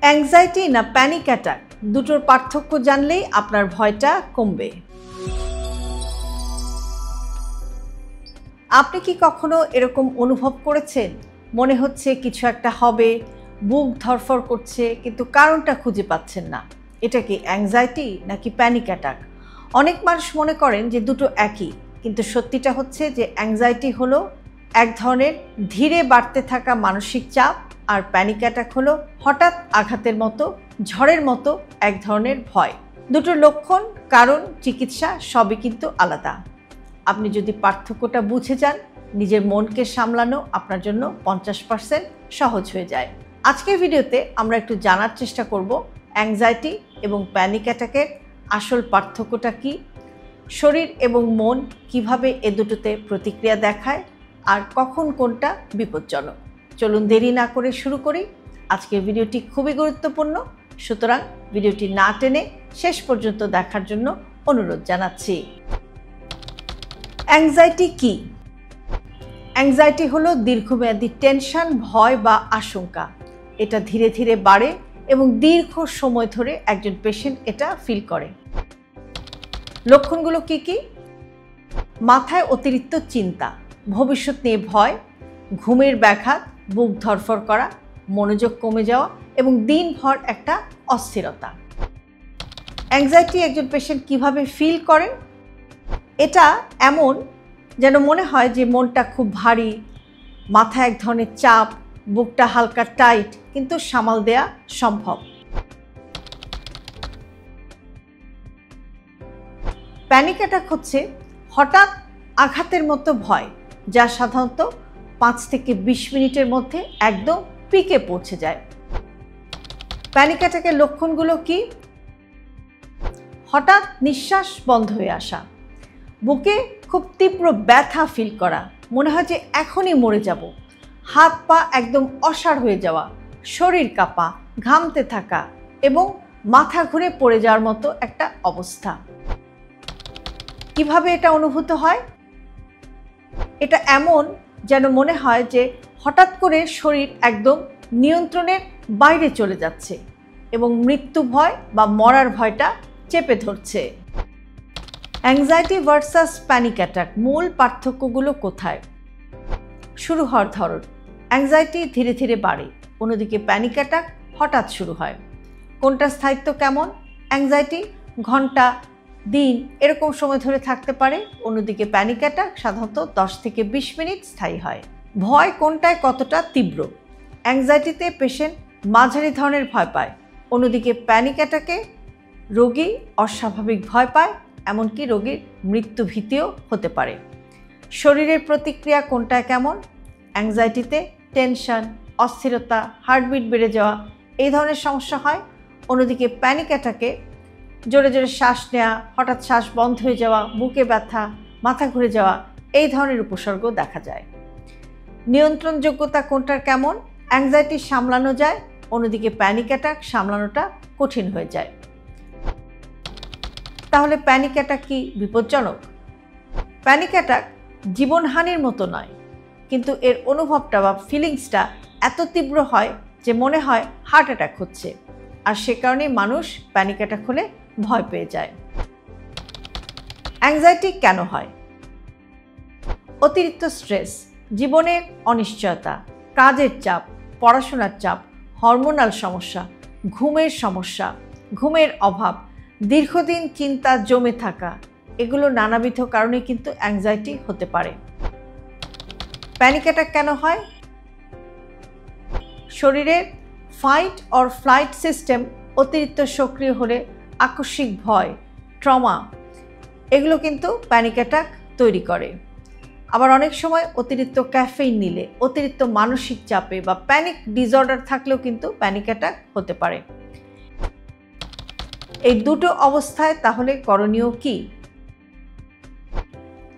Anxiety না panic attack, দুটোর পার্থক্য জানলেই আপনার ভয়টা কমবে। আপনি কি কখনো এরকম অনুভব করেছেন, মনে হচ্ছে কিছু একটা হবে, বুক ধড়ফড় করছে কিন্তু কারণটা খুঁজে পাচ্ছেন না? এটা কি অ্যাংজাইটি নাকি প্যানিক অ্যাটাক? অনেক মানুষ মনে করেন যে দুটো একই, কিন্তু সত্যিটা হচ্ছে যে অ্যাংজাইটি হলো এক ধরনের ধীরে বাড়তে থাকা মানসিক চাপ, আর প্যানিক অ্যাটাক হলো হঠাৎ আঘাতের মতো, ঝড়ের মতো এক ধরনের ভয়। দুটোর লক্ষণ, কারণ, চিকিৎসা সবই কিন্তু আলাদা। আপনি যদি পার্থক্যটা বুঝে যান, নিজের মনকে সামলানো আপনার জন্য 50% সহজ হয়ে যায়। আজকের ভিডিওতে আমরা একটু জানার চেষ্টা করব অ্যাংজাইটি এবং প্যানিক অ্যাটাকের আসল পার্থক্যটা কি, শরীর এবং মন কিভাবে এ দুটোতে প্রতিক্রিয়া দেখায়, আর কখন কোনটা বিপজ্জনক। চলুন দেরি না করে শুরু করি। আজকের ভিডিওটি খুবই গুরুত্বপূর্ণ, সুতরাং ভিডিওটি না টেনে শেষ পর্যন্ত দেখার জন্য অনুরোধ জানাচ্ছি। অ্যাংজাইটি কি? অ্যাংজাইটি হলো দীর্ঘমেয়াদী টেনশন, ভয় বা আশঙ্কা। এটা ধীরে ধীরে বাড়ে এবং দীর্ঘ সময় ধরে একজন পেশেন্ট এটা ফিল করে। লক্ষণগুলো কি কি? মাথায় অতিরিক্ত চিন্তা, ভবিষ্যৎ নিয়ে ভয়, ঘুমের ব্যাঘাত, বুক ধড়ফড় করা, মনোযোগ কমে যাওয়া এবং দিনভর একটা অস্থিরতা। অ্যাংজাইটি একজন পেশেন্ট কিভাবে ফিল করেন? এটা এমন যেন মনে হয় যে মনটা খুব ভারী, মাথায় এক ধরনের চাপ, বুকটা হালকা টাইট, কিন্তু সামাল দেয়া সম্ভব। প্যানিক অ্যাটাক হচ্ছে হঠাৎ আঘাতের মতো ভয়, যা সাধারণত 5 থেকে 20 মিনিটের মধ্যে একদম পিকে পৌঁছে যায়। প্যানিক অ্যাটাকের লক্ষণগুলো কি? হঠাৎ নিঃশ্বাস বন্ধ হয়ে আসা, বুকে খুব তীব্র ব্যথা ফিল করা, মনে হয় যে এখনই মরে যাব, হাত পা একদম অসাড় হয়ে যাওয়া, শরীর কাঁপা, ঘামতে থাকা এবং মাথা ঘুরে পড়ে যাওয়ার মতো একটা অবস্থা। কিভাবে এটা অনুভূত হয়? এটা এমন যেন মনে হয় যে হঠাৎ করে শরীর একদম নিয়ন্ত্রণের বাইরে চলে যাচ্ছে এবং মৃত্যু ভয় বা মরার ভয়টা চেপে ধরছে। অ্যাংজাইটি ভার্সাস প্যানিক অ্যাটাক, মূল পার্থক্যগুলো কোথায়? শুরু হওয়ার ধরন। অ্যাংজাইটি ধীরে ধীরে বাড়ে, অন্যদিকে প্যানিক অ্যাটাক হঠাৎ শুরু হয়। কোনটার স্থায়িত্ব কেমন? অ্যাংজাইটি ঘন্টা, দিন এরকম সময় ধরে থাকতে পারে, অন্যদিকে প্যানিক অ্যাটাক সাধারণত 10 থেকে 20 মিনিট স্থায়ী হয়। ভয় কোনটায় কতটা তীব্র? অ্যাংজাইটিতে পেশেন্ট মাঝারি ধরনের ভয় পায়, অন্যদিকে প্যানিক অ্যাটাকে রোগী অস্বাভাবিক ভয় পায়, এমনকি রোগীর মৃত্যু ভীতিও হতে পারে। শরীরের প্রতিক্রিয়া কোনটায় কেমন? অ্যাংজাইটিতে টেনশন, অস্থিরতা, হার্টবিট বেড়ে যাওয়া এই ধরনের সমস্যা হয়, অন্যদিকে প্যানিক অ্যাটাকে জোরে জোরে শ্বাস নেওয়া, হঠাৎ শ্বাস বন্ধ হয়ে যাওয়া, বুকে ব্যথা, মাথা ঘুরে যাওয়া এই ধরনের উপসর্গ দেখা যায়। নিয়ন্ত্রণযোগ্যতা কোনটার কেমন? অ্যাংজাইটি সামলানো যায়, অন্যদিকে প্যানিক অ্যাটাক সামলানোটা কঠিন হয়ে যায়। তাহলে প্যানিক অ্যাটাক কি বিপজ্জনক? প্যানিক অ্যাটাক জীবনহানির মতো নয়, কিন্তু এর অনুভবটা বা ফিলিংসটা এত তীব্র হয় যে মনে হয় হার্ট অ্যাটাক হচ্ছে, আর সে কারণে মানুষ প্যানিক অ্যাটাক হলে ভয় পেয়ে যায়। অ্যাংজাইটি কেন হয়? অতিরিক্ত স্ট্রেস, জীবনের অনিশ্চয়তা, কাজের চাপ, পড়াশোনার চাপ, হরমোনাল সমস্যা, ঘুমের সমস্যা, ঘুমের অভাব, দীর্ঘদিন চিন্তা জমে থাকা, এগুলো নানাবিধ কারণে কিন্তু অ্যাংজাইটি হতে পারে। প্যানিক অ্যাটাক কেন হয়? শরীরের ফাইট অর ফ্লাইট সিস্টেম অতিরিক্ত সক্রিয় হলে আকস্মিক ভয়, ট্রমা, এগুলো কিন্তু প্যানিক অ্যাটাক তৈরি করে। আবার অনেক সময় অতিরিক্ত ক্যাফেইন নিলে, অতিরিক্ত মানসিক চাপে বা প্যানিক ডিসঅর্ডার থাকলেও কিন্তু প্যানিক অ্যাটাক হতে পারে। এই দুটো অবস্থায় তাহলে করণীয় কি?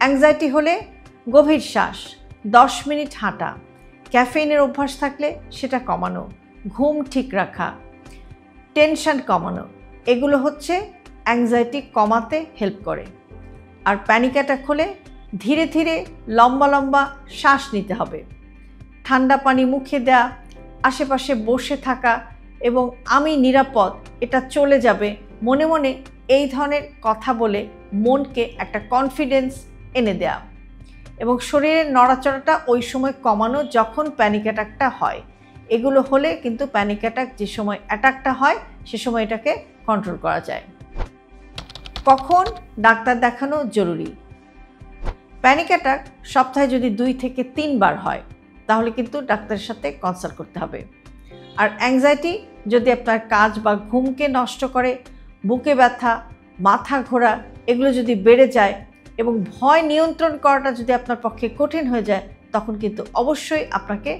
অ্যাংজাইটি হলে গভীর শ্বাস, 10 মিনিট হাঁটা, ক্যাফেইনের অভ্যাস থাকলে সেটা কমানো, ঘুম ঠিক রাখা, টেনশন কমানো, এগুলো হচ্ছে অ্যাংজাইটি কমাতে হেল্প করে। আর প্যানিক অ্যাটাক হলে ধীরে ধীরে লম্বা লম্বা শ্বাস নিতে হবে, ঠান্ডা পানি মুখে দেওয়া, আশেপাশে বসে থাকা, এবং আমি নিরাপদ, এটা চলে যাবে, মনে মনে এই ধরনের কথা বলে মনকে একটা কনফিডেন্স এনে দেয়া এবং শরীরের নড়াচড়াটা ওই সময় কমানো যখন প্যানিক অ্যাটাকটা হয়। এগুলো হলে কিন্তু প্যানিক অ্যাটাক যে সময় অ্যাটাকটা হয় সে সময় এটাকে কন্ট্রোল করা যায়। কখন ডাক্তার দেখানো জরুরি? প্যানিক অ্যাটাক সপ্তাহে যদি 2 থেকে 3 বার হয় তাহলে কিন্তু ডাক্তারের সাথে কনসাল্ট করতে হবে। আর অ্যাংজাইটি যদি আপনার কাজ বা ঘুমকে নষ্ট করে, বুকে ব্যথা, মাথা ঘোরা এগুলো যদি বেড়ে যায় এবং ভয় নিয়ন্ত্রণ করাটা যদি আপনার পক্ষে কঠিন হয়ে যায়, তখন কিন্তু অবশ্যই আপনাকে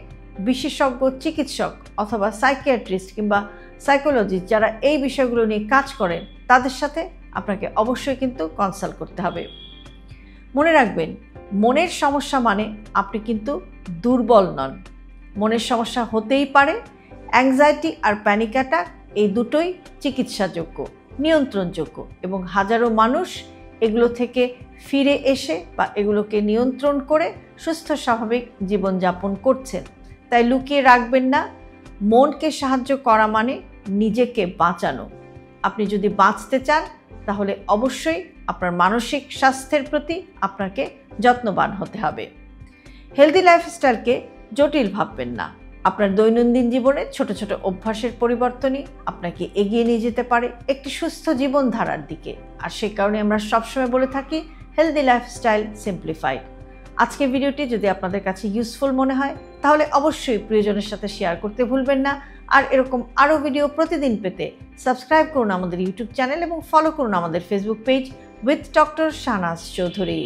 বিশেষজ্ঞ চিকিৎসক অথবা সাইকিয়াট্রিস্ট কিংবা সাইকোলজিস্ট যারা এই বিষয়গুলো নিয়ে কাজ করেন তাদের সাথে আপনাকে অবশ্যই কিন্তু কনসাল্ট করতে হবে। মনে রাখবেন, মনের সমস্যা মানে আপনি কিন্তু দুর্বল নন। মনের সমস্যা হতেই পারে। অ্যাংজাইটি আর প্যানিক অ্যাটাক এই দুটোই চিকিৎসাযোগ্য, নিয়ন্ত্রণযোগ্য এবং হাজারো মানুষ এগুলো থেকে ফিরে এসে বা এগুলোকে নিয়ন্ত্রণ করে সুস্থ স্বাভাবিক জীবনযাপন করছেন। তাই লুকিয়ে রাখবেন না। মনকে সাহায্য করা মানে নিজেকে বাঁচানো। আপনি যদি বাঁচতে চান তাহলে অবশ্যই আপনার মানসিক স্বাস্থ্যের প্রতি আপনাকে যত্নবান হতে হবে। হেলদি লাইফস্টাইলকে জটিল ভাববেন না। আপনার দৈনন্দিন জীবনে ছোট ছোট অভ্যাসের পরিবর্তনই আপনাকে এগিয়ে নিয়ে যেতে পারে একটি সুস্থ জীবনধারার দিকে। আর সেই কারণে আমরা সবসময় বলে থাকি হেলদি লাইফস্টাইল সিম্পলিফাইড। আজকের ভিডিওটি যদি আপনাদের কাছে ইউজফুল মনে হয় তাহলে অবশ্যই প্রিয়জনের সাথে শেয়ার করতে ভুলবেন না। আর এরকম আরও ভিডিও প্রতিদিন পেতে সাবস্ক্রাইব করুন আমাদের ইউটিউব চ্যানেল এবং ফলো করুন আমাদের Facebook page with doctor Shahnaz Chowdhury.